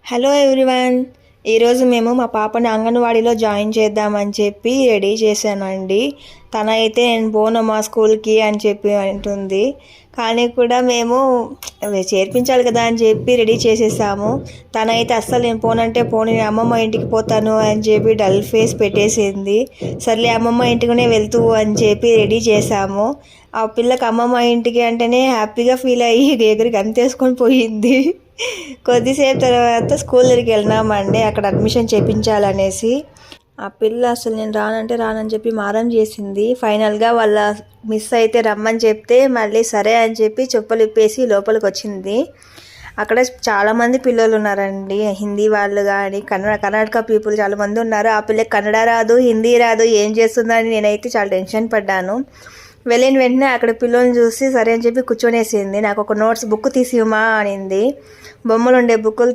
Hello everyone. ఈరోజు మేము మా పాపని అంగన్వాడీలో జాయిన్ చేద్దామని చెప్పి రెడీ చేశానండి. తన అయితే నేను పోనమ్మా స్కూల్కి అని చెప్పి అంటుంది. కానీ కూడా మేము చేర్పించాలి కదా అని చెప్పి రెడీ చేసేసాము. తనైతే అస్సలు నేను పోనంటే పోను, నేను అమ్మమ్మ ఇంటికి పోతాను అని చెప్పి డల్ ఫేస్ పెట్టేసింది. సర్లే అమ్మమ్మ ఇంటికనే వెళ్తూ అని చెప్పి రెడీ చేసాము. ఆ పిల్లకి అమ్మమ్మ ఇంటికి అంటేనే హ్యాపీగా ఫీల్ అయ్యి ఎగురికి అంతేసుకొని పోయింది. కొద్దిసేపు తర్వాత స్కూల్ దగ్గరికి వెళ్ళినామండి, అక్కడ అడ్మిషన్ చేయించాలనేసి. ఆ పిల్ల అసలు నేను రానంటే రానని చెప్పి మారం చేసింది. ఫైనల్గా వాళ్ళ మిస్ అయితే రమ్మని చెప్తే మళ్ళీ సరే అని చెప్పి చెప్పులు ఇప్పేసి లోపలికి వచ్చింది. అక్కడ చాలామంది పిల్లలు ఉన్నారండి, హిందీ వాళ్ళు కానీ కర్ణాటక పీపుల్ చాలామంది ఉన్నారు. ఆ పిల్లకి కన్నడ రాదు, హిందీ రాదు, ఏం చేస్తుందని నేనైతే చాలా టెన్షన్ పడ్డాను. వెళ్ళిన వెంటనే అక్కడ పిల్లల్ని చూసి సరే అని చెప్పి కూర్చొనేసింది. నాకు ఒక నోట్స్ బుక్ తీసిమా అనింది. బొమ్మలు ఉండే బుక్కులు